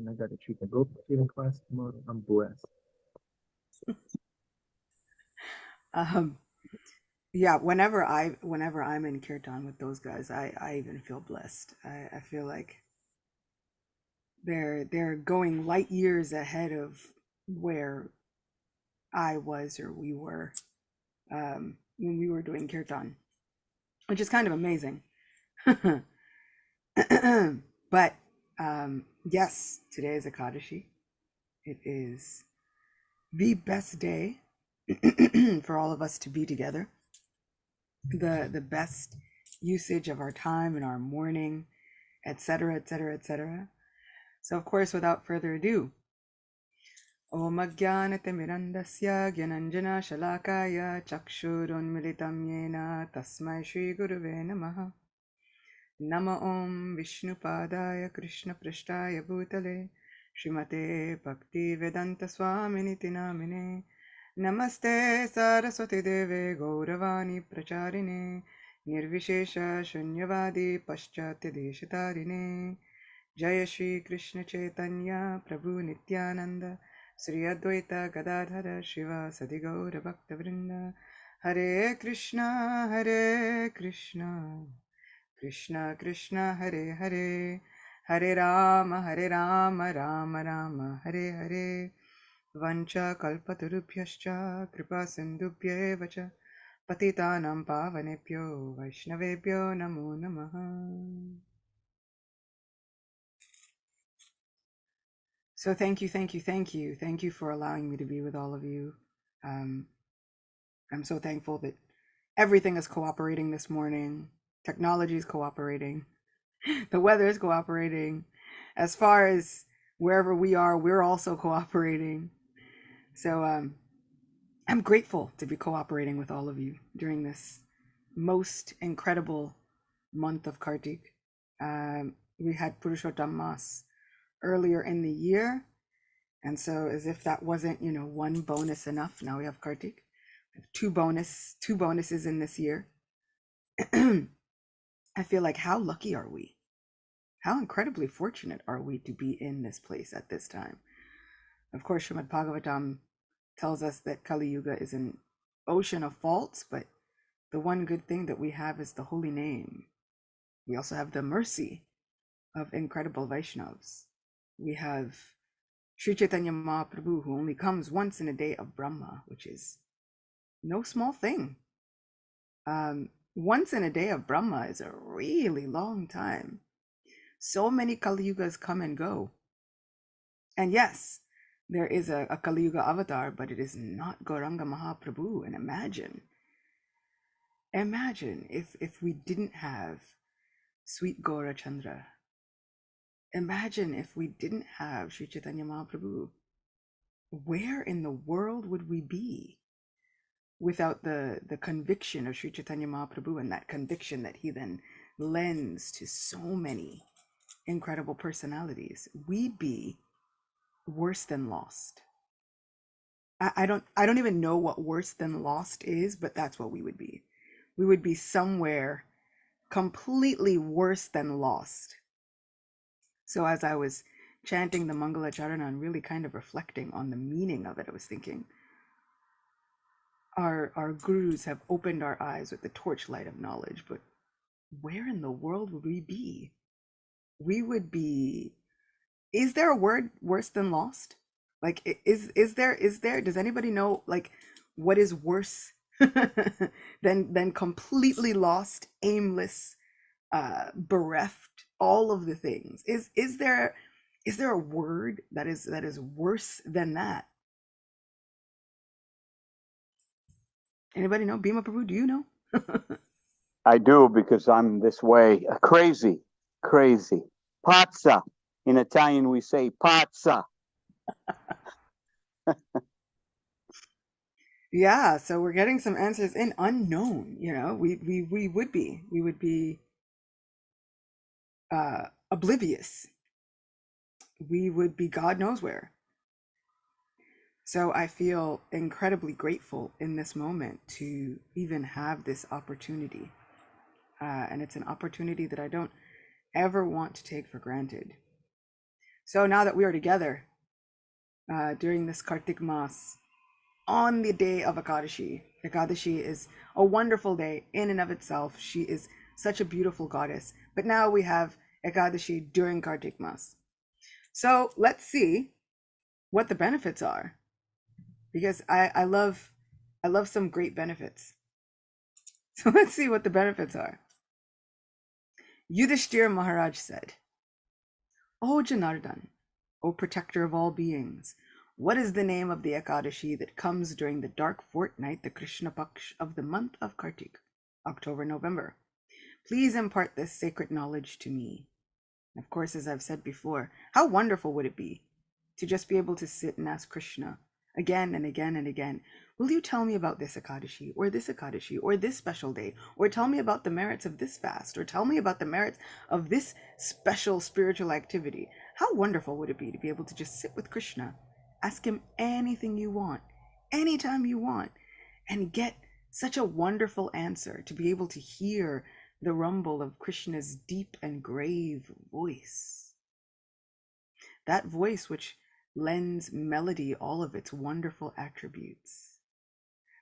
and I got to treat the Gopi class tomorrow. I'm blessed. Yeah, whenever I'm in kirtan with those guys, I even feel blessed. I feel like they're going light years ahead of where I was or we were when we were doing kirtan, which is kind of amazing. But yes, today is Ekadashi. It is the best day for all of us to be together. The best usage of our time and our morning, etc., etc., etc. So, of course, without further ado, Om Ajnanatirmirandasya Gyananjana Shalakaya Chakshurunmilitam Yena Tasmai Shri Guruve Namaha. Nama Om Vishnupadaya Krishna Prishtaya Bhutale Srimate Bhakti Vedanta Swaminiti Namine Namaste Saraswati Deve Gauravani Pracharine Nirvishesha Shunyavadi Paschatya Deshatarine Jaya Shri Krishna Chaitanya Prabhu Nityananda Sri Advaita Gadadhara Shiva Sadi Gaura Bhakta Vrinda Hare Krishna Hare Krishna Krishna Krishna Hare Hare Hare Rama Rama Rama Hare Hare Vancha kalpatarubhyascha kripa sindhubhya eva cha patitanam pavanebhyo vaishnavebhyo namo namaha. So thank you, thank you, thank you. Thank you for allowing me to be with all of you. I'm so thankful that everything is cooperating this morning. Technology is cooperating. The weather is cooperating. As far as wherever we are, we're also cooperating. So I'm grateful to be cooperating with all of you during this most incredible month of Kartik. We had Purushottam Mas earlier in the year, and so as if that wasn't, one bonus enough, now we have Kartik. We have two bonuses in this year. I feel like, how lucky are we? How incredibly fortunate are we to be in this place at this time? Of course, Srimad Bhagavatam tells us that Kali Yuga is an ocean of faults, but the one good thing that we have is the holy name. We also have the mercy of incredible Vaishnavas. We have Sri Chaitanya Mahaprabhu, who only comes once in a day of Brahma, which is no small thing. Once in a day of Brahma is a really long time. So many Kali Yugas come and go. And yes, there is a Kali Yuga avatar, but it is not Gauranga Mahaprabhu. And imagine if we didn't have sweet Gaura Chandra. Imagine if we didn't have Sri Chaitanya Mahaprabhu. Where in the world would we be without the conviction of Sri Chaitanya Mahaprabhu, and that conviction that he then lends to so many incredible personalities? We'd be worse than lost. I don't even know what worse than lost is, but that's what we would be. We would be somewhere completely worse than lost. So as I was chanting the Mangala Charana and really kind of reflecting on the meaning of it, I was thinking, our gurus have opened our eyes with the torchlight of knowledge, but where in the world would we be? We would be, is there a word worse than lost? Like, is there, does anybody know, like, what is worse than completely lost, aimless, bereft, all of the things? Is there a word that is worse than that? Anybody know? Bhima Prabhu, do you know? I do, because I'm this way. Crazy. Pazza. In Italian, we say pazza. Yeah, so we're getting some answers in unknown. We would be oblivious. We would be God knows where. So I feel incredibly grateful in this moment to even have this opportunity. And it's an opportunity that I don't ever want to take for granted. So now that we are together during this Kartik Mas, on the day of Ekadashi, Ekadashi is a wonderful day in and of itself. She is such a beautiful goddess. But now we have Ekadashi during Kartik Mas. So let's see what the benefits are, because I love some great benefits. So let's see what the benefits are. Yudhishthira Maharaj said, "O Janardhan, O protector of all beings, what is the name of the Ekadashi that comes during the dark fortnight, the Krishna Paksh of the month of Kartik, October, November? Please impart this sacred knowledge to me." Of course, as I've said before, how wonderful would it be to just be able to sit and ask Krishna again and again and again, "Will you tell me about this Ekadashi or this special day, or tell me about the merits of this fast, or tell me about the merits of this special spiritual activity?" How wonderful would it be to be able to just sit with Krishna, ask him anything you want, anytime you want, and get such a wonderful answer, to be able to hear the rumble of Krishna's deep and grave voice. That voice which lends melody all of its wonderful attributes.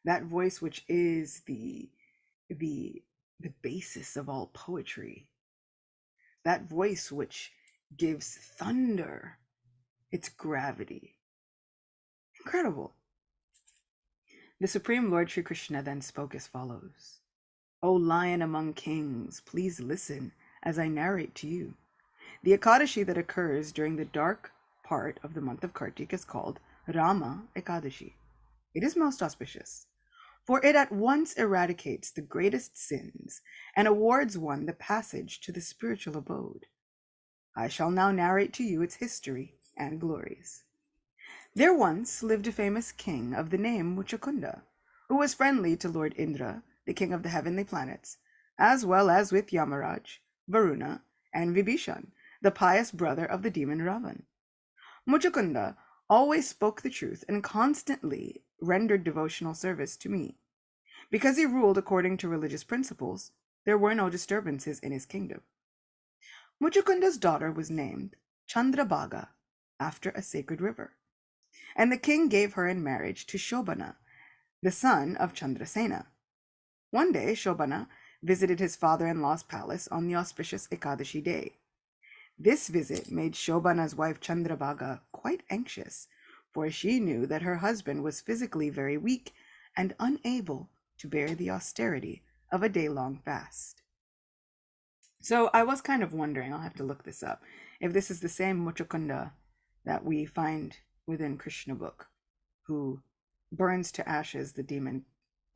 That voice which is the basis of all poetry. That voice which gives thunder its gravity. Incredible. The Supreme Lord Sri Krishna then spoke as follows. "O lion among kings, please listen as I narrate to you. The Ekadashi that occurs during the dark part of the month of Kartik is called Rama Ekadashi. It is most auspicious, for it at once eradicates the greatest sins and awards one the passage to the spiritual abode. I shall now narrate to you its history and glories. There once lived a famous king of the name Muchukunda, who was friendly to Lord Indra, the king of the heavenly planets, as well as with Yamaraj, Varuna, and Vibhishan, the pious brother of the demon Ravan. Muchukunda always spoke the truth and constantly rendered devotional service to me. Because he ruled according to religious principles, there were no disturbances in his kingdom. Muchukunda's daughter was named Chandrabhaga, after a sacred river, and the king gave her in marriage to Shobana, the son of Chandrasena. One day, Shobana visited his father-in-law's palace on the auspicious Ekadashi day. This visit made Shobana's wife Chandrabhaga quite anxious, for she knew that her husband was physically very weak and unable to bear the austerity of a day-long fast. So I was kind of wondering, I'll have to look this up, if this is the same Muchukunda that we find within Krishna book, who burns to ashes the demon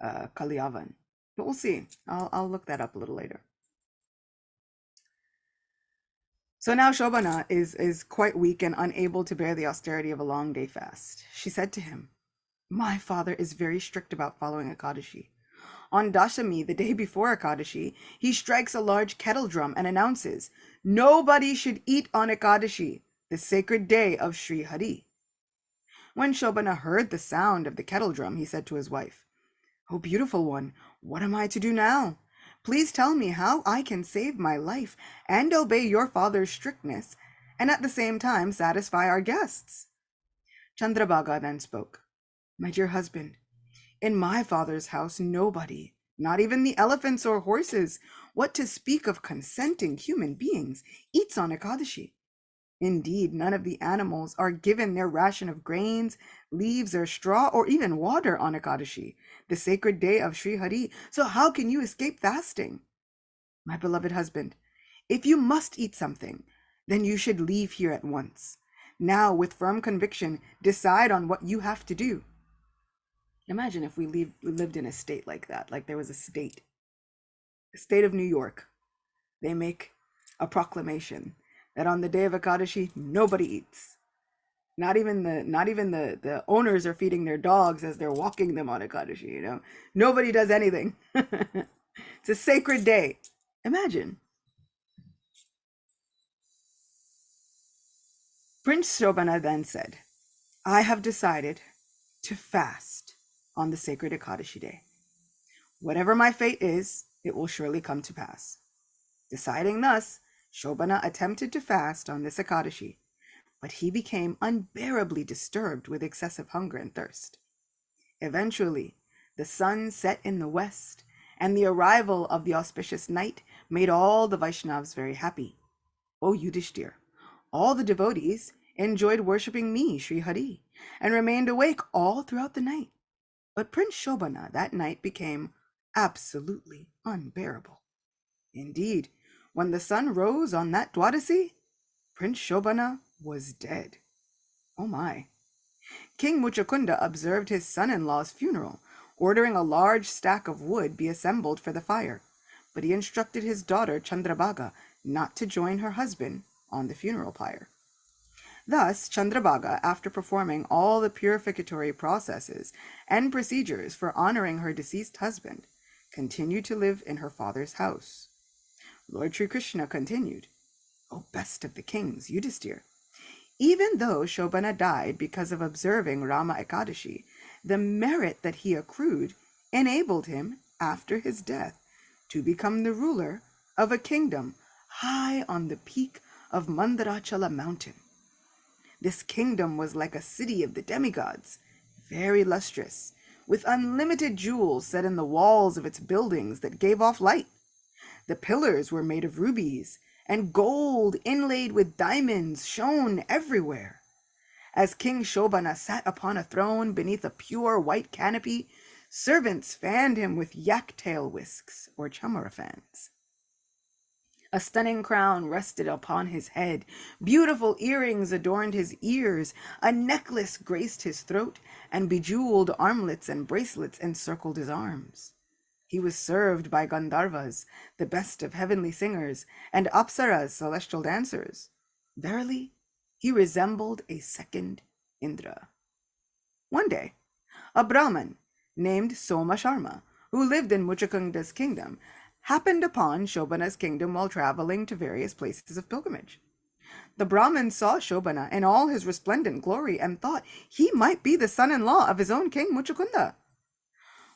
Kaliyavan. But we'll see. I'll look that up a little later. So now Shobana is quite weak and unable to bear the austerity of a long day fast. She said to him, "My father is very strict about following Ekadashi. On Dashami, the day before Ekadashi, he strikes a large kettle drum and announces, 'Nobody should eat on Ekadashi, the sacred day of Sri Hari.'" When Shobana heard the sound of the kettle drum, he said to his wife, "O beautiful one, what am I to do now? Please tell me how I can save my life and obey your father's strictness, and at the same time satisfy our guests." Chandrabhaga then spoke, "My dear husband, in my father's house, nobody, not even the elephants or horses, what to speak of consenting human beings, eats on Ekadashi. Indeed, none of the animals are given their ration of grains, leaves, or straw, or even water on Ekadashi, the sacred day of Sri Hari. So how can you escape fasting? My beloved husband, if you must eat something, then you should leave here at once. Now, with firm conviction, decide on what you have to do." Imagine if we lived in a state like that, like there was a state of New York. They make a proclamation that on the day of Ekadashi, nobody eats. Not even the owners are feeding their dogs as they're walking them on Ekadashi, you know. Nobody does anything. It's a sacred day. Imagine. Prince Shobana then said, "I have decided to fast on the sacred Ekadashi day. Whatever my fate is, it will surely come to pass." Deciding thus, Shobana attempted to fast on this Ekadashi, but he became unbearably disturbed with excessive hunger and thirst. Eventually, the sun set in the west, and the arrival of the auspicious night made all the Vaishnavas very happy. O Yudhishthir, all the devotees enjoyed worshipping me, Sri Hari, and remained awake all throughout the night. But Prince Shobhana that night became absolutely unbearable. Indeed, when the sun rose on that Dwadasi, Prince Shobhana was dead. Oh my. King Muchakunda observed his son-in-law's funeral, ordering a large stack of wood be assembled for the fire, but he instructed his daughter Chandrabhaga not to join her husband on the funeral pyre. Thus, Chandrabhaga, after performing all the purificatory processes and procedures for honoring her deceased husband, continued to live in her father's house. Lord Sri Krishna continued, O best of the kings, Yudhishthir, even though Shobhana died because of observing Rama Ekadashi, the merit that he accrued enabled him, after his death, to become the ruler of a kingdom high on the peak of Mandarachala mountain. This kingdom was like a city of the demigods, very lustrous, with unlimited jewels set in the walls of its buildings that gave off light. The pillars were made of rubies, and gold inlaid with diamonds shone everywhere. As King Shobhana sat upon a throne beneath a pure white canopy, servants fanned him with yak-tail whisks, or chamara fans. A stunning crown rested upon his head, beautiful earrings adorned his ears, a necklace graced his throat, and bejeweled armlets and bracelets encircled his arms. He was served by Gandharvas, the best of heavenly singers, and Apsaras, celestial dancers. Verily, he resembled a second Indra. One day, a Brahmin named Soma Sharma, who lived in Muchakunda's kingdom, happened upon Shobhana's kingdom while traveling to various places of pilgrimage. The Brahmin saw Shobhana in all his resplendent glory and thought he might be the son-in-law of his own king Muchakunda.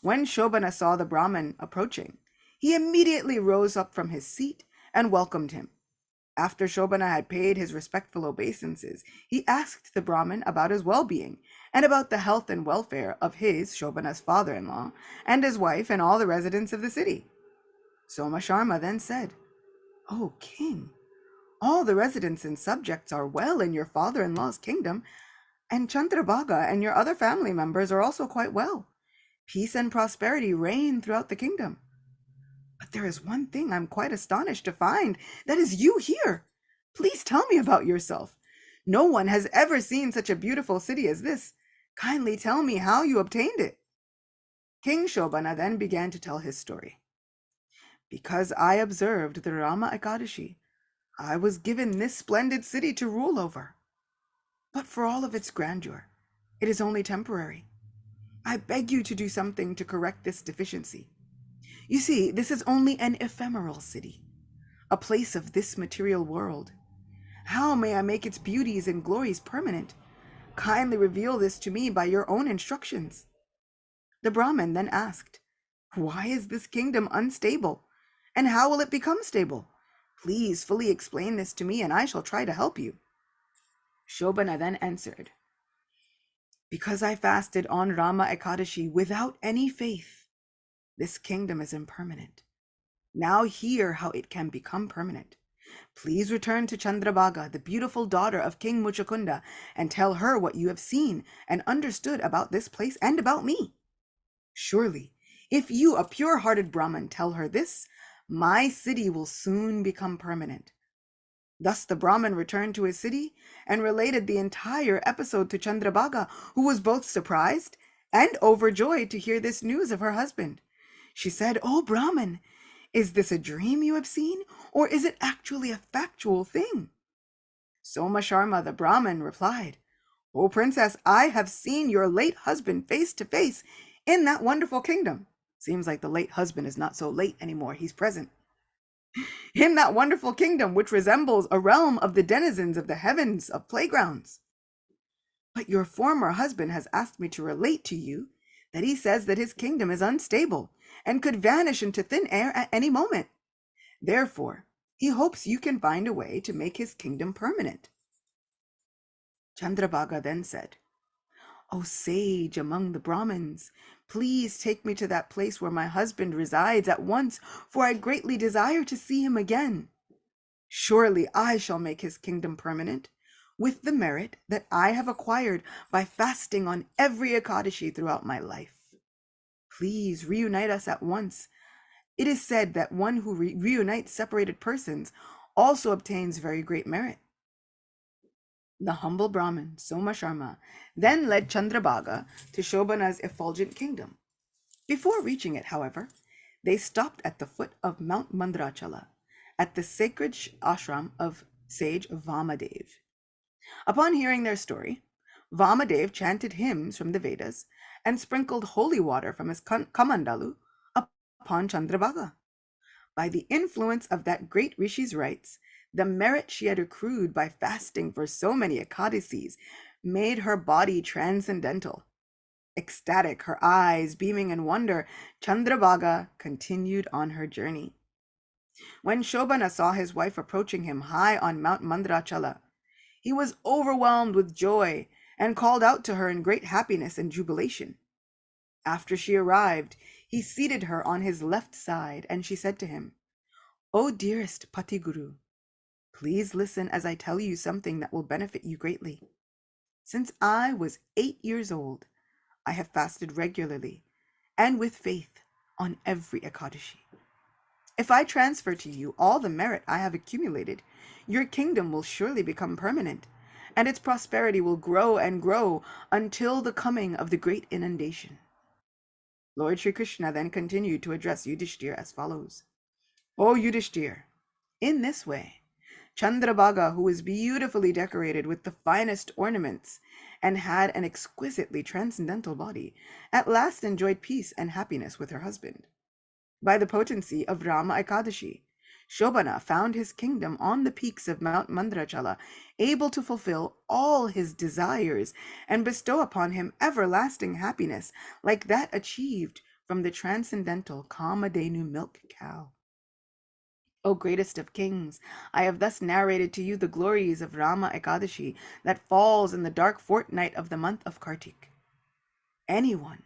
When Shobhana saw the Brahmin approaching, he immediately rose up from his seat and welcomed him. After Shobhana had paid his respectful obeisances, he asked the Brahmin about his well-being and about the health and welfare of his, Shobhana's father-in-law, and his wife and all the residents of the city. Soma Sharma then said, O king, all the residents and subjects are well in your father-in-law's kingdom, and Chandrabhaga and your other family members are also quite well. Peace and prosperity reign throughout the kingdom. But there is one thing I'm quite astonished to find, that is you here. Please tell me about yourself. No one has ever seen such a beautiful city as this. Kindly tell me how you obtained it. King Shobhana then began to tell his story. Because I observed the Rama Ekadashi, I was given this splendid city to rule over. But for all of its grandeur, it is only temporary. I beg you to do something to correct this deficiency. You see, this is only an ephemeral city, a place of this material world. How may I make its beauties and glories permanent? Kindly reveal this to me by your own instructions. The Brahmin then asked, Why is this kingdom unstable? And how will it become stable? Please fully explain this to me, and I shall try to help you. Shobhana then answered, Because I fasted on Rama Ekadashi without any faith, this kingdom is impermanent. Now hear how it can become permanent. Please return to Chandrabhaga, the beautiful daughter of King Muchakunda, and tell her what you have seen and understood about this place and about me. Surely, if you, a pure-hearted Brahmin, tell her this, my city will soon become permanent. Thus the Brahmin returned to his city and related the entire episode to Chandrabhaga, who was both surprised and overjoyed to hear this news of her husband. She said, O Brahmin, is this a dream you have seen, or is it actually a factual thing? Soma Sharma the Brahmin replied, O princess, I have seen your late husband face to face in that wonderful kingdom. Seems like the late husband is not so late anymore. He's present. In that wonderful kingdom, which resembles a realm of the denizens of the heavens of playgrounds. But your former husband has asked me to relate to you that he says that his kingdom is unstable and could vanish into thin air at any moment. Therefore, he hopes you can find a way to make his kingdom permanent. Chandrabhaga then said, "O sage among the Brahmins, please take me to that place where my husband resides at once, for I greatly desire to see him again. Surely I shall make his kingdom permanent, with the merit that I have acquired by fasting on every Ekadashi throughout my life. Please reunite us at once. It is said that one who reunites separated persons also obtains very great merit." The humble Brahmin, Soma Sharma, then led Chandrabhaga to Shobana's effulgent kingdom. Before reaching it, however, they stopped at the foot of Mount Mandrachala, at the sacred ashram of sage Vamadev. Upon hearing their story, Vamadev chanted hymns from the Vedas and sprinkled holy water from his kamandalu upon Chandrabhaga. By the influence of that great rishi's rites, the merit she had accrued by fasting for so many Ekadasis made her body transcendental. Ecstatic, her eyes beaming in wonder, Chandrabhaga continued on her journey. When Shobana saw his wife approaching him high on Mount Mandrachala, he was overwhelmed with joy and called out to her in great happiness and jubilation. After she arrived, he seated her on his left side, and she said to him, "O dearest Pati Guru, please listen as I tell you something that will benefit you greatly. Since I was 8 years old, I have fasted regularly and with faith on every Ekadashi. If I transfer to you all the merit I have accumulated, your kingdom will surely become permanent, and its prosperity will grow and grow until the coming of the great inundation." Lord Sri Krishna then continued to address Yudhishthir as follows. "O Yudhishthir, in this way, Chandrabhaga, who was beautifully decorated with the finest ornaments and had an exquisitely transcendental body, at last enjoyed peace and happiness with her husband. By the potency of Rama Ekadashi, Shobana found his kingdom on the peaks of Mount Mandrachala, able to fulfill all his desires and bestow upon him everlasting happiness like that achieved from the transcendental Kamadhenu milk cow. O greatest of kings, I have thus narrated to you the glories of Rama Ekadashi that falls in the dark fortnight of the month of Kartik. Anyone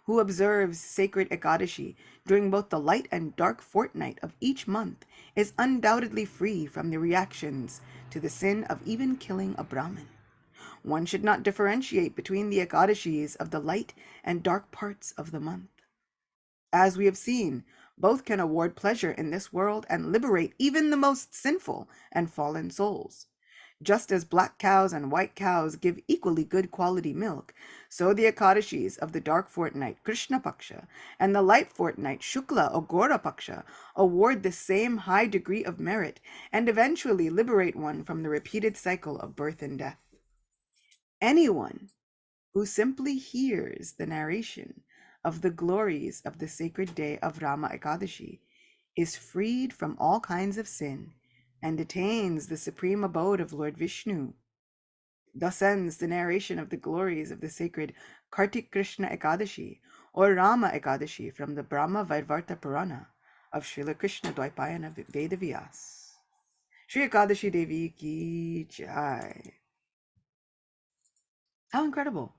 who observes sacred Ekadashi during both the light and dark fortnight of each month is undoubtedly free from the reactions to the sin of even killing a Brahmin. One should not differentiate between the Ekadashis of the light and dark parts of the month. As we have seen, both can award pleasure in this world and liberate even the most sinful and fallen souls. Just as black cows and white cows give equally good quality milk, so the Ekadashis of the dark fortnight, Krishna Paksha, and the light fortnight, Shukla or Gora Paksha, award the same high degree of merit and eventually liberate one from the repeated cycle of birth and death. Anyone who simply hears the narration of the glories of the sacred day of Rama Ekadashi is freed from all kinds of sin and attains the supreme abode of Lord Vishnu. Thus ends the narration of the glories of the sacred Kartik Krishna Ekadashi or Rama Ekadashi from the Brahma Vaivarta Purana of Srila Krishna Dvaipayana Vedavyas. Shri Ekadashi Devi ki jai. How incredible!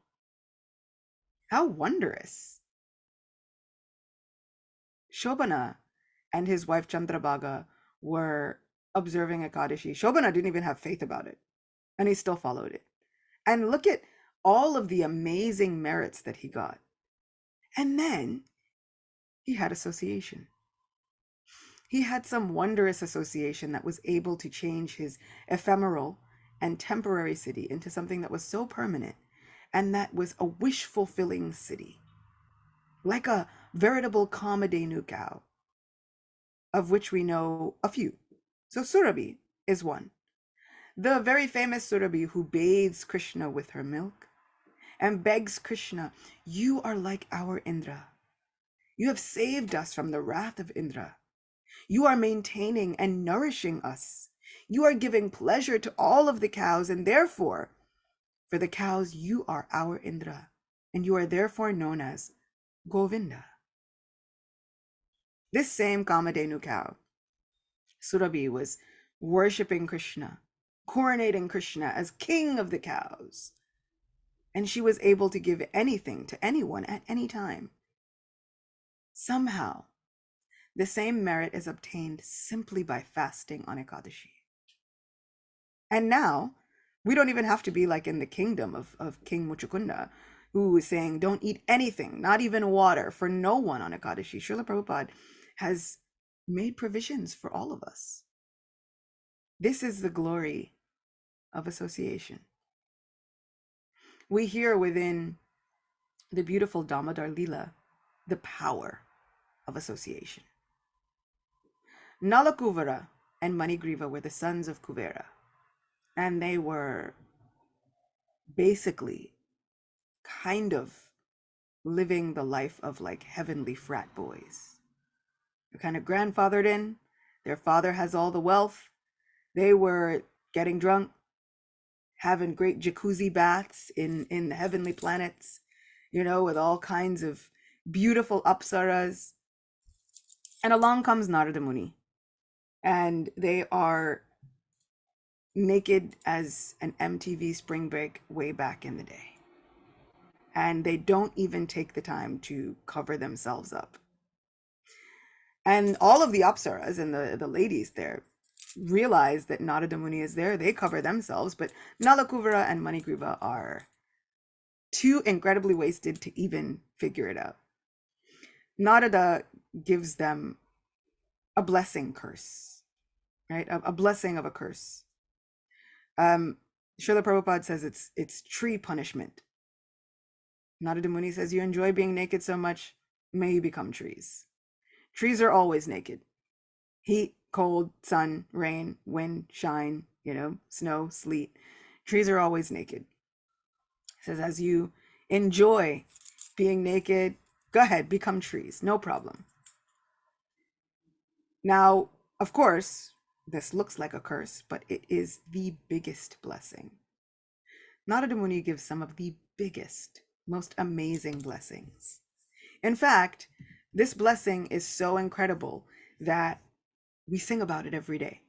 How wondrous! Shobana and his wife Chandrabhaga were observing Ekadashi. Shobana didn't even have faith about it, and he still followed it. And look at all of the amazing merits that he got. And then he had association. He had some wondrous association that was able to change his ephemeral and temporary city into something that was so permanent, and that was a wish-fulfilling city, like a veritable Kamadhenu cow, of which we know a few. So Surabhi is one. The very famous Surabhi who bathes Krishna with her milk and begs Krishna, "You are like our Indra. You have saved us from the wrath of Indra. You are maintaining and nourishing us. You are giving pleasure to all of the cows, and therefore, for the cows, you are our Indra, and you are therefore known as Govinda." This same Kamadhenu cow, Surabhi, was worshipping Krishna coronating Krishna as king of the cows. And she was able to give anything to anyone at any time. Somehow, the same merit is obtained simply by fasting on Ekadashi. And now, we don't even have to be like in the kingdom of King Muchukunda, who is saying, don't eat anything, not even water, for no one on Ekadashi. Srila Prabhupada has made provisions for all of us. This is the glory of association. We hear within the beautiful Damodar Lila the power of association. Nala Kuvara and Manigriva were the sons of Kuvera, and they were basically kind of living the life of like heavenly frat boys. They're kind of grandfathered in. Their father has all the wealth. They were getting drunk, having great jacuzzi baths in the heavenly planets, with all kinds of beautiful apsaras. And along comes Narada Muni, and they are naked as an MTV spring break way back in the day. And they don't even take the time to cover themselves up. And all of the apsaras and the ladies there realize that Narada Muni is there. They cover themselves, but Nalakuvara and Manigriva are too incredibly wasted to even figure it out. Narada gives them a blessing curse, right? A blessing of a curse. Srila Prabhupada says it's tree punishment. Narada Muni says, you enjoy being naked so much, may you become trees. Trees are always naked. Heat, cold, sun, rain, wind, shine, snow, sleet. Trees are always naked. He says, as you enjoy being naked, go ahead, become trees, no problem. Now, of course, this looks like a curse, but it is the biggest blessing. Narada Muni gives some of the biggest, most amazing blessings. In fact, this blessing is so incredible that we sing about it every day.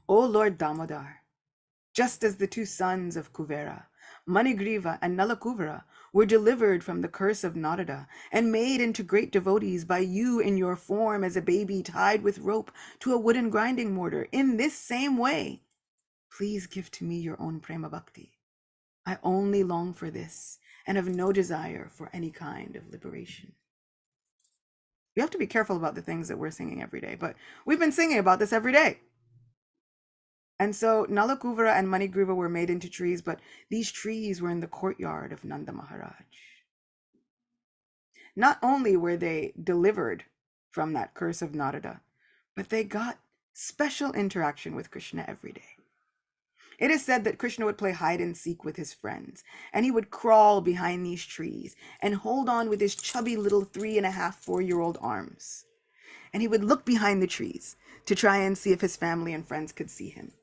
O Lord Damodar, just as the two sons of Kuvera, Manigriva and Nalakuvara, were delivered from the curse of Narada and made into great devotees by you in your form as a baby tied with rope to a wooden grinding mortar, in this same way, please give to me your own prema bhakti. I only long for this and have no desire for any kind of liberation. We have to be careful about the things that we're singing every day, but we've been singing about this every day. And so Nalakuvara and Manigriva were made into trees, but these trees were in the courtyard of Nanda Maharaj. Not only were they delivered from that curse of Narada, but they got special interaction with Krishna every day. It is said that Krishna would play hide and seek with his friends, and he would crawl behind these trees and hold on with his chubby little 3.5, 4-year-old arms. And he would look behind the trees to try and see if his family and friends could see him.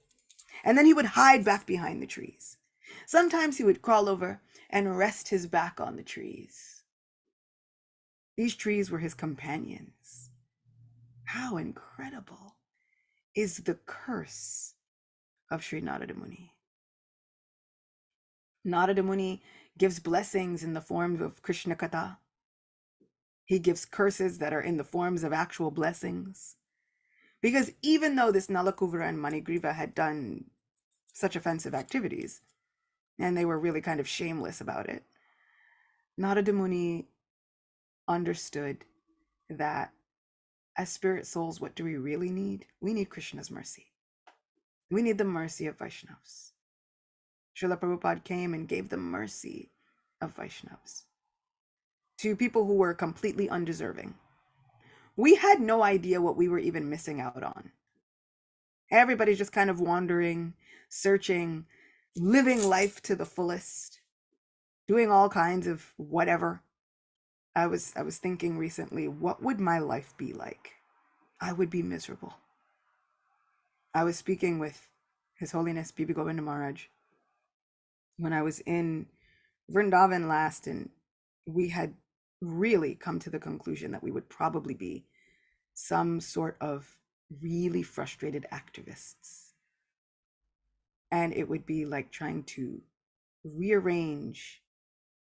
And then he would hide back behind the trees. Sometimes he would crawl over and rest his back on the trees. These trees were his companions. How incredible is the curse of Sri Narada Muni. Narada Muni gives blessings in the form of Krishna Katha. He gives curses that are in the forms of actual blessings. Because even though this Nalakuvara and Manigriva had done such offensive activities, and they were really kind of shameless about it, Narada Muni understood that as spirit souls, what do we really need? We need Krishna's mercy. We need the mercy of Vaishnavas. Srila Prabhupada came and gave the mercy of Vaishnavas to people who were completely undeserving. We had no idea what we were even missing out on. Everybody's just kind of wandering, searching, living life to the fullest, doing all kinds of whatever. I was thinking recently, what would my life be like? I would be miserable. I was speaking with His Holiness Bibi Govinda Maharaj when I was in Vrindavan last, and we had really come to the conclusion that we would probably be some sort of really frustrated activists. And it would be like trying to rearrange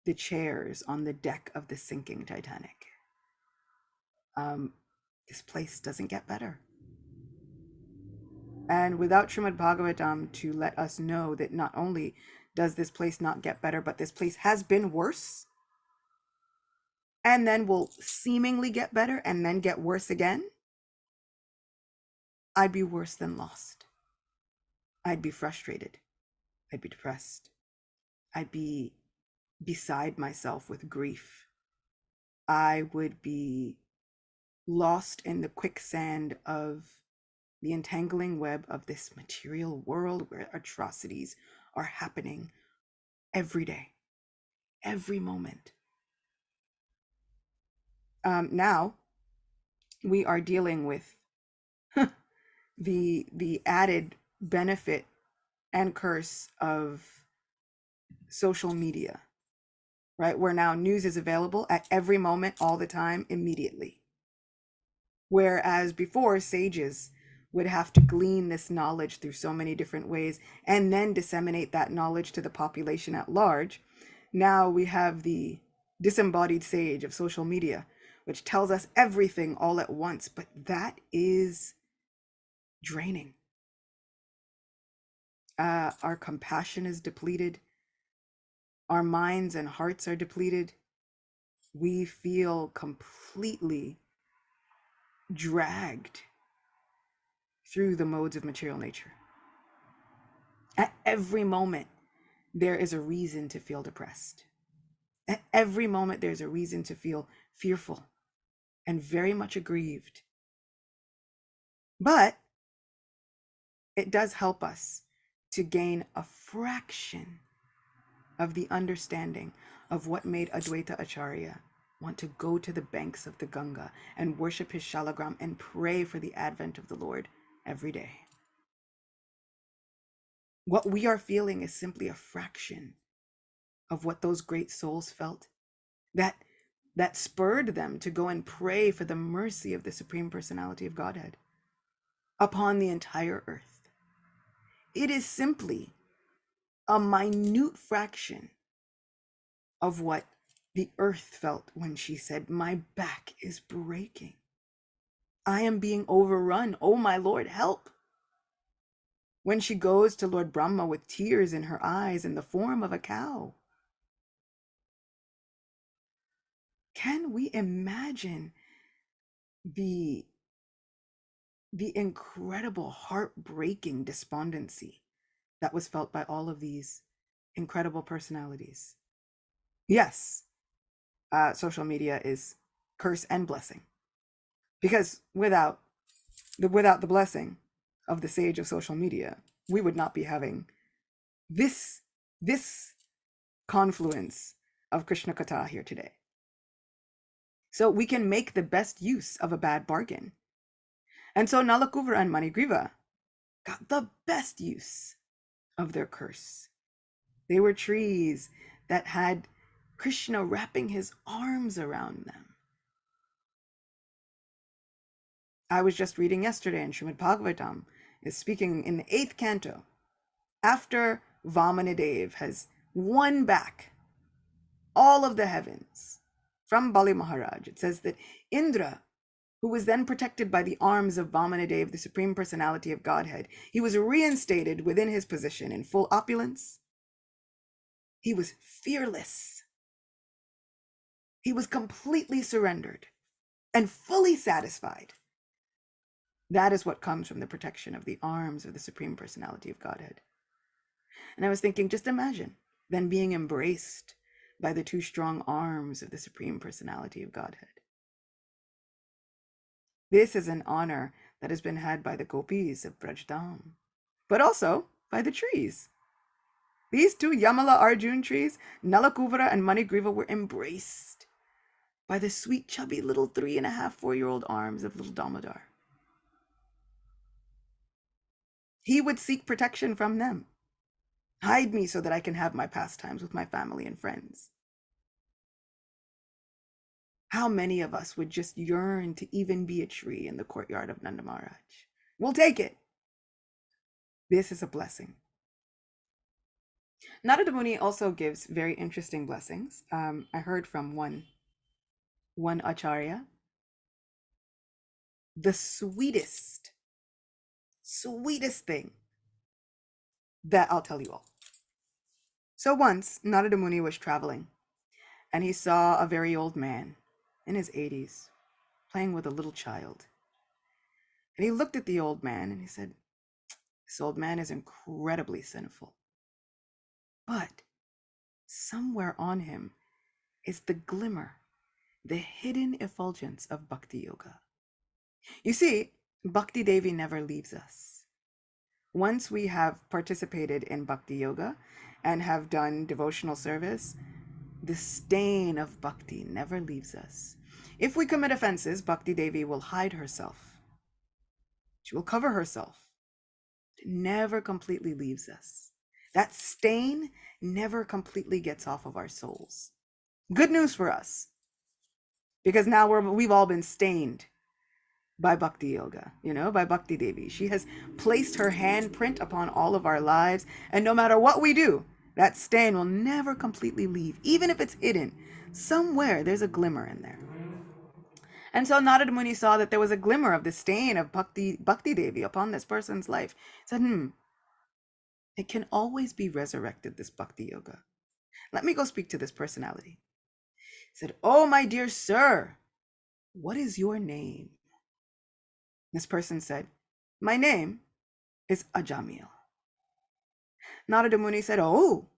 the chairs on the deck of the sinking Titanic. This place doesn't get better. And without Srimad Bhagavatam to let us know that not only does this place not get better, but this place has been worse, and then will seemingly get better and then get worse again, I'd be worse than lost. I'd be frustrated. I'd be depressed. I'd be beside myself with grief. I would be lost in the quicksand of the entangling web of this material world where atrocities are happening every day, every moment. Now we are dealing with the added benefit and curse of social media, right? Where now news is available at every moment, all the time, immediately. Whereas before, sages would have to glean this knowledge through so many different ways and then disseminate that knowledge to the population at large. Now we have the disembodied sage of social media, which tells us everything all at once, but that is draining. Our compassion is depleted. Our minds and hearts are depleted. We feel completely dragged through the modes of material nature. At every moment, there is a reason to feel depressed. At every moment, there's a reason to feel fearful and very much aggrieved. But it does help us to gain a fraction of the understanding of what made Advaita Acharya want to go to the banks of the Ganga and worship his shalagram and pray for the advent of the Lord every day. What we are feeling is simply a fraction of what those great souls felt that spurred them to go and pray for the mercy of the Supreme Personality of Godhead upon the entire earth. It is simply a minute fraction of what the earth felt when she said, "My back is breaking. I am being overrun. Oh, my Lord, help." When she goes to Lord Brahma with tears in her eyes in the form of a cow. Can we imagine the incredible heartbreaking despondency that was felt by all of these incredible personalities? Yes, social media is curse and blessing, because without the blessing of the sage of social media, we would not be having this confluence of Krishna Katha here today. So we can make the best use of a bad bargain. And so Nalakuvara and Manigriva got the best use of their curse. They were trees that had Krishna wrapping his arms around them. I was just reading yesterday in Srimad Bhagavatam is speaking in the 8th canto, after Vamanadev has won back all of the heavens from Bali Maharaj. It says that Indra, who was then protected by the arms of Vamanadev, the Supreme Personality of Godhead, he was reinstated within his position in full opulence. He was fearless. He was completely surrendered and fully satisfied. That is what comes from the protection of the arms of the Supreme Personality of Godhead. And I was thinking, just imagine then being embraced by the two strong arms of the Supreme Personality of Godhead. This is an honor that has been had by the Gopis of Brajdam, but also by the trees. These two Yamala Arjun trees, Nalakuvara and Manigriva, were embraced by the sweet, chubby little 3.5, 4-year-old arms of little Damodar. He would seek protection from them. Hide me so that I can have my pastimes with my family and friends. How many of us would just yearn to even be a tree in the courtyard of Nanda Maharaj? We'll take it. This is a blessing. Narada Muni also gives very interesting blessings. I heard from one acharya, the sweetest thing that I'll tell you all. So once Narada Muni was traveling and he saw a very old man in his 80s playing with a little child. And he looked at the old man and he said, "This old man is incredibly sinful. But somewhere on him is the glimmer, the hidden effulgence of Bhakti Yoga." You see, Bhakti Devi never leaves us. Once we have participated in Bhakti Yoga and have done devotional service, the stain of Bhakti never leaves us. If we commit offenses, Bhakti Devi will hide herself. She will cover herself. It never completely leaves us. That stain never completely gets off of our souls. Good news for us, because now we've all been stained by Bhakti Yoga, by Bhakti Devi. She has placed her handprint upon all of our lives, and no matter what we do, that stain will never completely leave. Even if it's hidden, somewhere there's a glimmer in there. And so Narada Muni saw that there was a glimmer of the stain of Bhakti Devi upon this person's life. He said, it can always be resurrected, this Bhakti Yoga. Let me go speak to this personality. He said, "Oh, my dear sir, what is your name?" This person said, "My name is Ajamil." Narada Muni said, "Oh,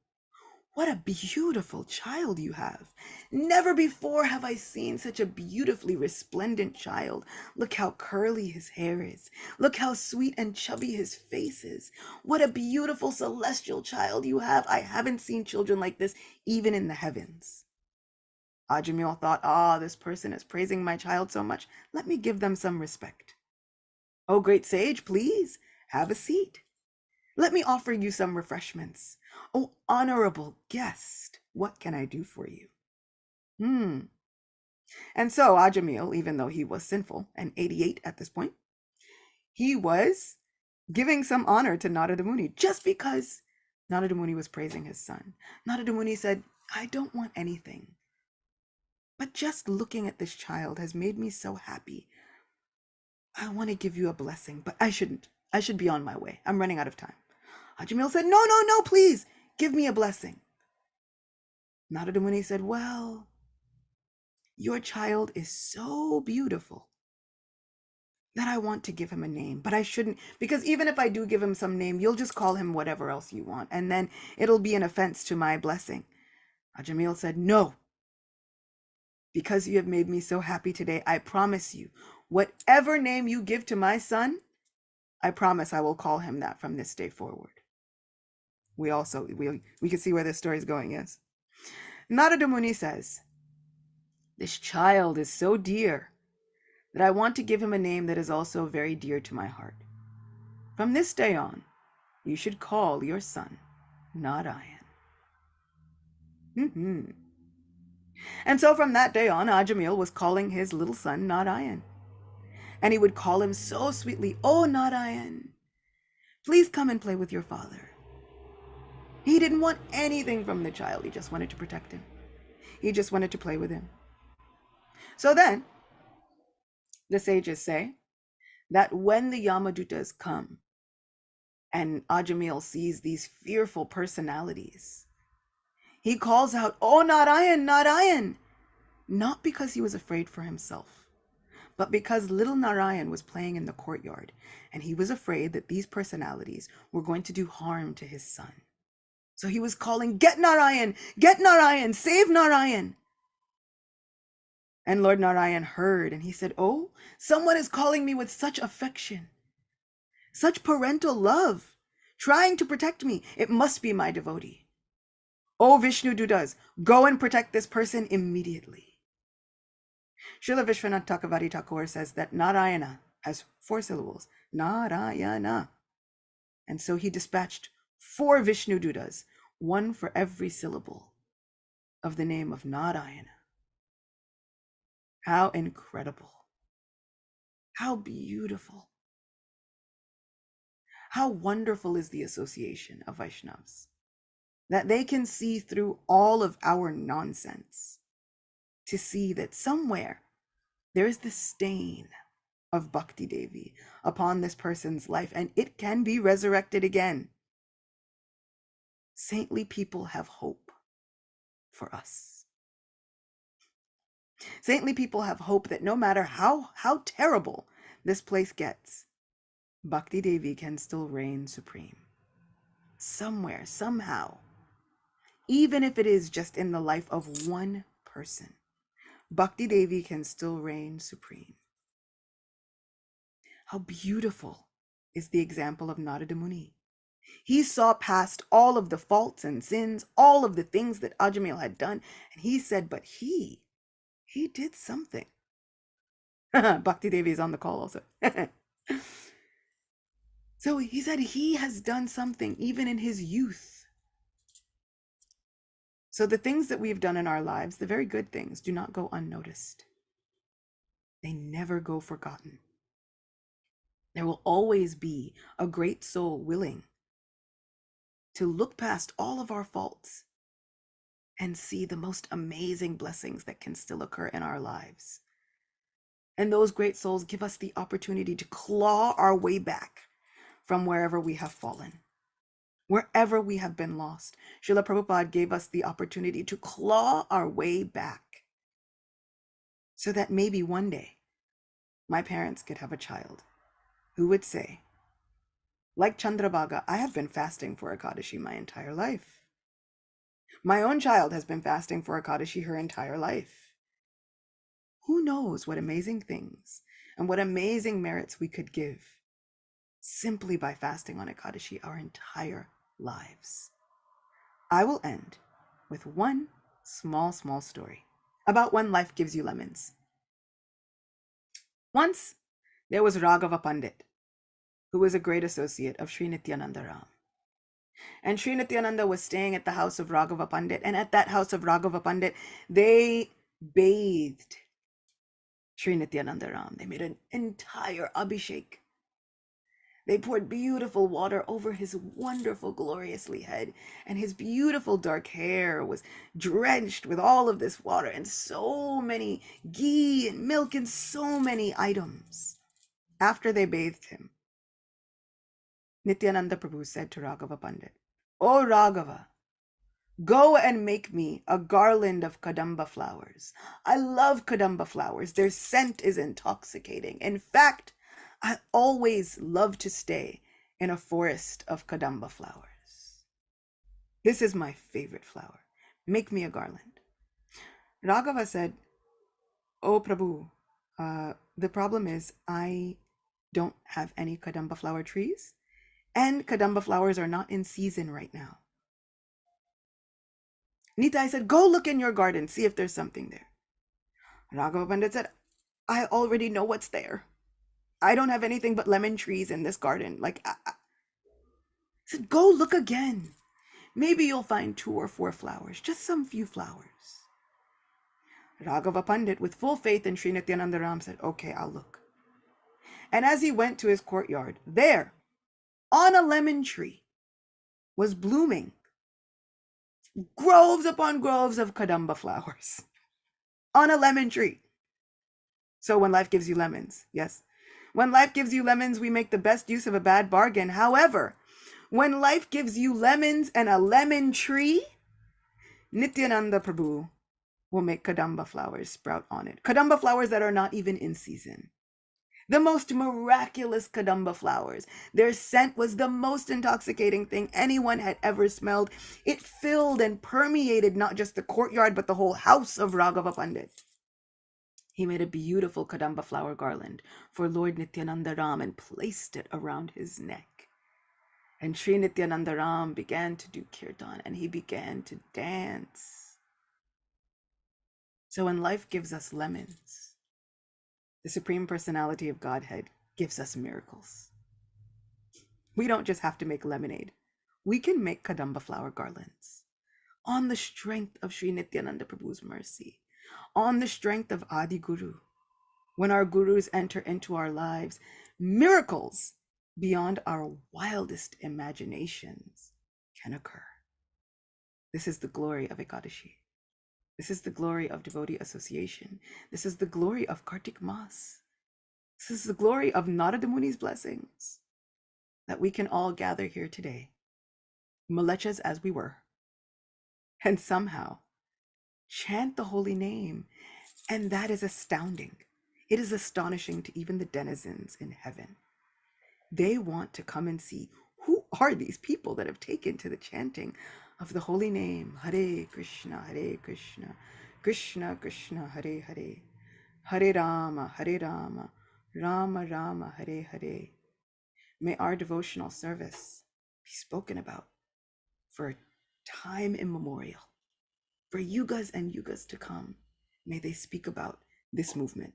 what a beautiful child you have. Never before have I seen such a beautifully resplendent child. Look how curly his hair is. Look how sweet and chubby his face is. What a beautiful celestial child you have. I haven't seen children like this even in the heavens." Ajamil thought, this person is praising my child so much. Let me give them some respect. "Oh, great sage, please have a seat. Let me offer you some refreshments. Oh, honorable guest, what can I do for you?" And so Ajamil, even though he was sinful and 88 at this point, he was giving some honor to Narada Muni just because Narada Muni was praising his son. Narada Muni said, "I don't want anything, but just looking at this child has made me so happy. I want to give you a blessing, but I shouldn't. I should be on my way. I'm running out of time." Ajamil said, No, please, give me a blessing." Narada Muni said, "Well, your child is so beautiful that I want to give him a name, but I shouldn't, because even if I do give him some name, you'll just call him whatever else you want, and then it'll be an offense to my blessing." Ajamil said, "No, because you have made me so happy today, I promise you, whatever name you give to my son, I promise I will call him that from this day forward." We can see where this story is going, yes? Narada Muni says, "This child is so dear that I want to give him a name that is also very dear to my heart. From this day on, you should call your son Narayan." And so from that day on, Ajamil was calling his little son Narayan. And he would call him so sweetly, "Oh, Narayan, please come and play with your father." He didn't want anything from the child. He just wanted to protect him. He just wanted to play with him. So then, the sages say that when the Yamadutas come and Ajamil sees these fearful personalities, he calls out, "Oh, Narayan, Narayan!" Not because he was afraid for himself, but because little Narayan was playing in the courtyard, and he was afraid that these personalities were going to do harm to his son. So he was calling, "Get Narayan! Get Narayan! Save Narayan!" And Lord Narayan heard, and he said, "Oh, someone is calling me with such affection, such parental love, trying to protect me. It must be my devotee. Oh, Vishnu Dudas, go and protect this person immediately." Srila Vishwanath Thakur Thakur says that Narayana has 4 syllables, Narayana. And so he dispatched 4 Vishnu Dudas, 1 for every syllable of the name of Narayana. How incredible. How beautiful. How wonderful is the association of Vaishnavas. that they can see through all of our nonsense, to see that somewhere there is this stain of Bhakti Devi upon this person's life, and it can be resurrected again. Saintly people have hope for us. Saintly people have hope that no matter how terrible this place gets, Bhakti Devi can still reign supreme. Somewhere, somehow, even if it is just in the life of one person, Bhakti Devi can still reign supreme. How beautiful is the example of Narada Muni. He saw past all of the faults and sins, all of the things that Ajamil had done, and he said, but he did something. Bhakti Devi is on the call also. So he said he has done something even in his youth. So the things that we've done in our lives, the very good things, do not go unnoticed. They never go forgotten. There will always be a great soul willing to look past all of our faults and see the most amazing blessings that can still occur in our lives. And those great souls give us the opportunity to claw our way back from wherever we have fallen, wherever we have been lost. Srila Prabhupada gave us the opportunity to claw our way back so that maybe one day my parents could have a child who would say, like Chandrabhaga, I have been fasting for Ekadashi my entire life. My own child has been fasting for Ekadashi her entire life. Who knows what amazing things and what amazing merits we could give simply by fasting on Ekadashi our entire lives. I will end with one small story about when life gives you lemons. Once there was Raghava Pandit, who was a great associate of Sri Nityananda Ram. And Sri Nityananda was staying at the house of Raghava Pandit, and at that house of Raghava Pandit, they bathed Sri Nityananda Ram. They made an entire abhishek. They poured beautiful water over his wonderful, gloriously head, and his beautiful dark hair was drenched with all of this water, and so many ghee and milk and so many items. After they bathed him, Nityananda Prabhu said to Raghava Pandit, "O Raghava, go and make me a garland of kadamba flowers. I love kadamba flowers. Their scent is intoxicating. In fact, I always love to stay in a forest of kadamba flowers. This is my favorite flower. Make me a garland." Raghava said, "Oh Prabhu, the problem is I don't have any kadamba flower trees, and kadamba flowers are not in season right now." Nitai said, "Go look in your garden, see if there's something there." Raghava Pandit said, "I already know what's there. I don't have anything but lemon trees in this garden. I said, "Go look again. Maybe you'll find 2 or 4 flowers, just some few flowers." Raghava Pandit, with full faith in Sri Nityananda Ram, said, "Okay, I'll look." And as he went to his courtyard, there, on a lemon tree, was blooming groves upon groves of kadamba flowers on a lemon tree. So when life gives you lemons, yes, when life gives you lemons, we make the best use of a bad bargain. However, when life gives you lemons and a lemon tree, Nityananda Prabhu will make kadamba flowers sprout on it. Kadamba flowers that are not even in season. The most miraculous kadamba flowers. Their scent was the most intoxicating thing anyone had ever smelled. It filled and permeated not just the courtyard, but the whole house of Raghava Pandit. He made a beautiful kadamba flower garland for Lord Nityananda Ram and placed it around his neck. And Sri Nityananda Ram began to do kirtan, and he began to dance. So when life gives us lemons, the Supreme Personality of Godhead gives us miracles. We don't just have to make lemonade. We can make kadamba flower garlands on the strength of Sri Nityananda Prabhu's mercy, on the strength of Adi Guru. When our gurus enter into our lives, miracles beyond our wildest imaginations can occur. This is the glory of Ekadashi. This is the glory of devotee association. This is the glory of Kartik Mas. This is the glory of Narada Muni's blessings, that we can all gather here today, malechas as we were, and somehow chant the holy name. And that is astounding. It is astonishing to even the denizens in heaven. They want to come and see, who are these people that have taken to the chanting of the holy name? Hare Krishna, Krishna Krishna, Hare Hare, Hare Rama, Rama Rama, Hare Hare. May our devotional service be spoken about for time immemorial, for yugas and yugas to come. May they speak about this movement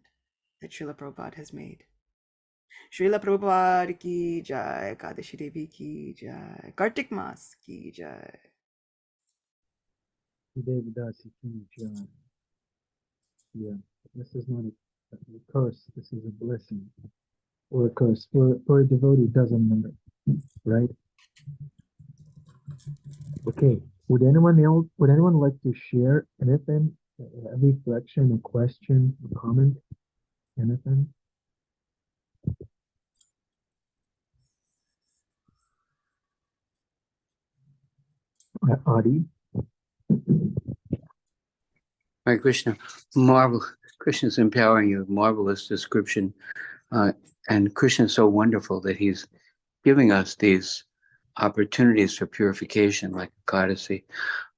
that Srila Prabhupada has made. Srila Prabhupada ki jai, Kadashi Devi ki jai, Kartik Mas ki jai. Devi dasi ki jai. Yeah, this is not a curse. This is a blessing. Or a curse. For a devotee, it doesn't matter, right? Okay. Would anyone like to share anything? A reflection, a question, a comment, anything? Adi? Hare Krishna, Krishna's empowering you, marvelous description. And Krishna is so wonderful that he's giving us these opportunities for purification, like Ekadasi.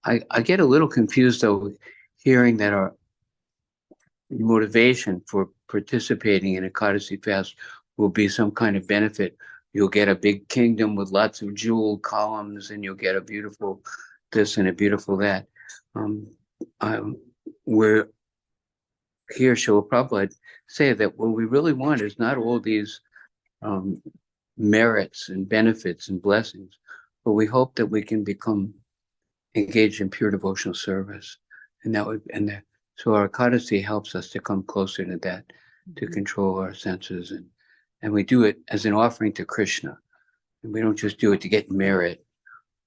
I get a little confused, though, hearing that our motivation for participating in Ekadasi fast will be some kind of benefit. You'll get a big kingdom with lots of jeweled columns, and you'll get a beautiful this and a beautiful that. We're here, Srila Prabhupada say that what we really want is not all these merits and benefits and blessings, but we hope that we can become engaged in pure devotional service, and that would so our Ekadasi helps us to come closer to that, to control our senses, and we do it as an offering to Krishna, and we don't just do it to get merit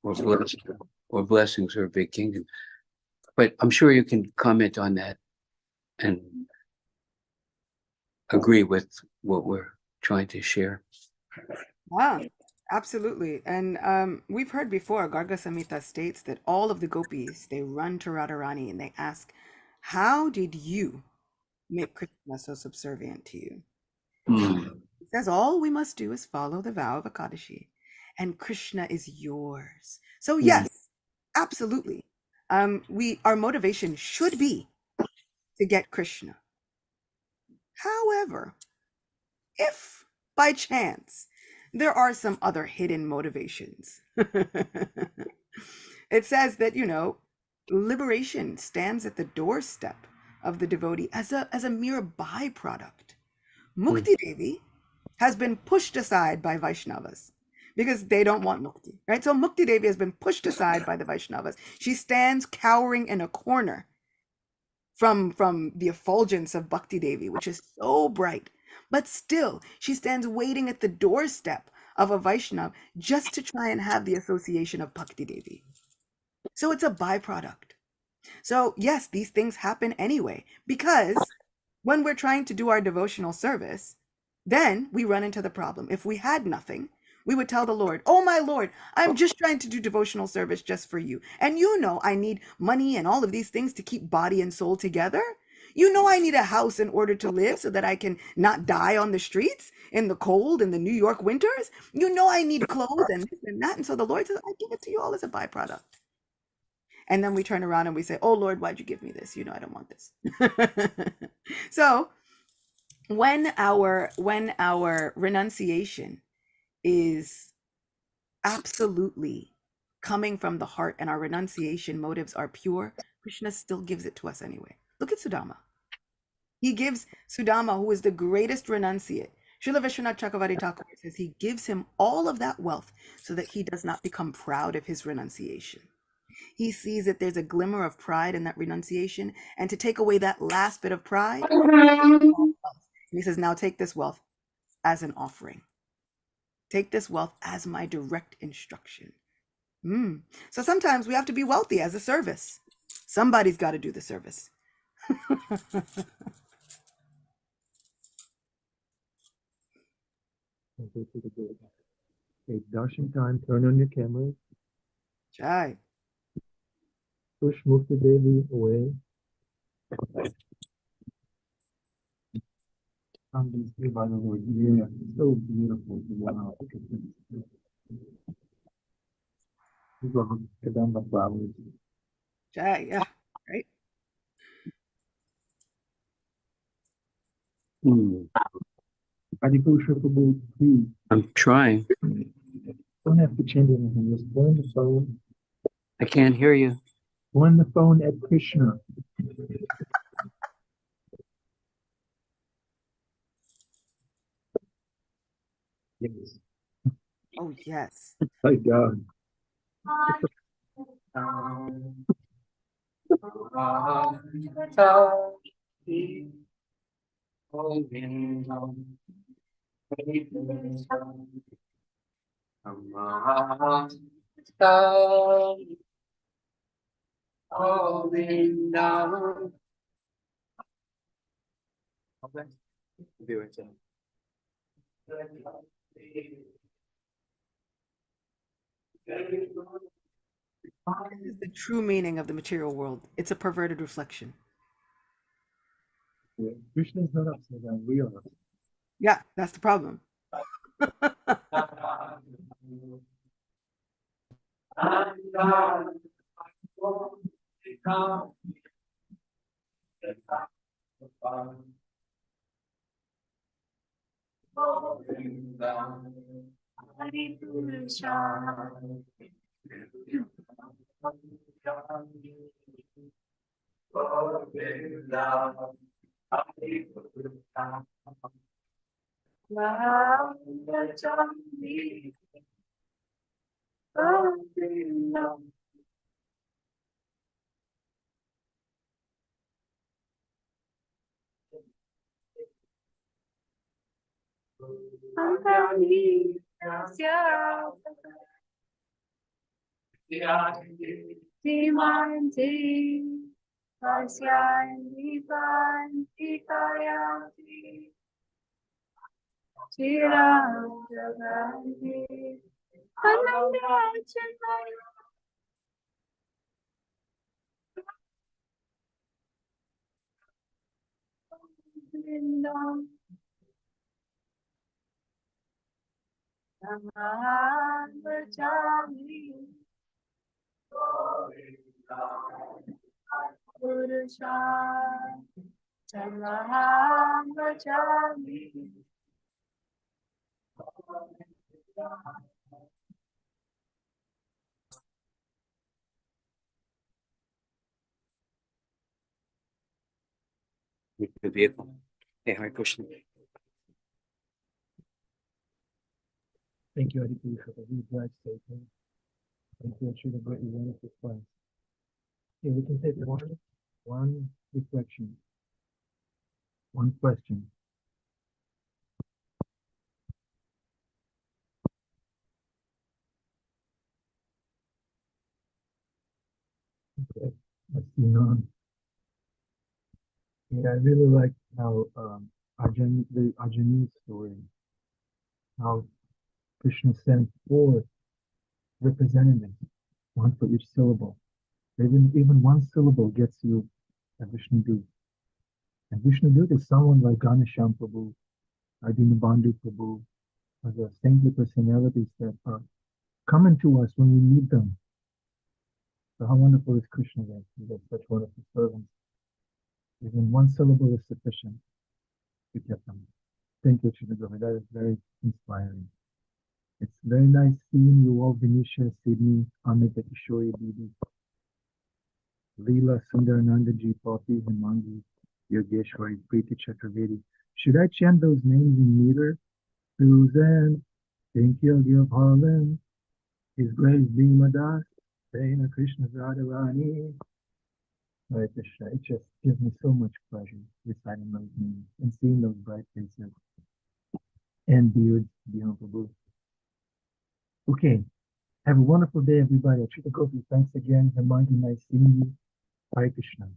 or blessings or a big kingdom. But I'm sure you can comment on that and agree with what we're trying to share. Wow, absolutely. And we've heard before, Garga Samhita states that all of the gopis, they run to Radharani and they ask, how did you make Krishna so subservient to you? It says all we must do is follow the vow of Ekadashi, and Krishna is yours. So yes, absolutely. Our motivation should be to get Krishna. However, if by chance there are some other hidden motivations, it says that, liberation stands at the doorstep of the devotee as a mere byproduct. Mukti Devi has been pushed aside by Vaishnavas because they don't want Mukti, right? So Mukti Devi has been pushed aside by the Vaishnavas. She stands cowering in a corner from the effulgence of Bhakti Devi, which is so bright. But still, she stands waiting at the doorstep of a Vaishnav just to try and have the association of Bhakti Devi. So it's a byproduct. So yes, these things happen anyway, because when we're trying to do our devotional service, then we run into the problem. If we had nothing, we would tell the Lord, oh my Lord, I'm just trying to do devotional service just for you. And I need money and all of these things to keep body and soul together. I need a house in order to live so that I can not die on the streets in the cold in the New York winters. I need clothes and this and that. And so the Lord says, I give it to you all as a byproduct. And then we turn around and we say, oh Lord, why'd you give me this? I don't want this. So when our renunciation is absolutely coming from the heart and our renunciation motives are pure, Krishna still gives it to us anyway. Look at Sudama. He gives Sudama, who is the greatest renunciate. Srila Vishwanath Chakravarti Thakur says he gives him all of that wealth so that he does not become proud of his renunciation. He sees that there's a glimmer of pride in that renunciation, and to take away that last bit of pride, and he says, now take this wealth as an offering. Take this wealth as my direct instruction. So sometimes we have to be wealthy as a service. Somebody's got to do the service. Okay, darshan time. Turn on your camera. Jai. Push Mukti Devi away. Somebody's here by the Lord. Yeah, so beautiful. Wow. You go down the flowers. Jai. Yeah. Right. Adipusha Prabhu, please. I'm trying. Don't have to change anything. Just point the phone. I can't hear you. Point the phone at Krishna. Yes. Oh, yes. My God. This is the true meaning of the material world. It's a perverted reflection. Yeah. Krishna is not upside down. We are. Yeah, that's the problem. The vehicle. Hey, Hare Krishna. Thank you, Adipusha. We drive safely. Thank you, Acyuta, for you went this class. Yeah, we can take one reflection, one question. Okay, let's see on. Yeah, I really like how the Ajani story, how Krishna sent four representatives, one for each syllable. Even one syllable gets you a Vishnu Dut. And Vishnu Dut is someone like Ganesham Prabhu, or Dinabandhu Prabhu, or the saintly personalities that are coming to us when we need them. So how wonderful is Krishna that he has such wonderful servants. Even one syllable is sufficient to get them. Thank you, Srila. That is very inspiring. It's very nice seeing you all, Venetia, Sydney, Amita Kishori, Didi, Leela, Sundaranandaji, Poppy, Himangi, Yogeshwari, Preeti Chaturvedi. Should I chant those names in meter? Susan, thank you, give Harlan, His Grace Bhimadas, Dana Krishna Radharani. Hare Krishna. It just gives me so much pleasure reciting those names and seeing those bright faces and beards beyond Prabhu. Okay, Have a wonderful day, everybody. Acyuta Gopi, thanks again. Hermanji, nice seeing you. Hare Krishna.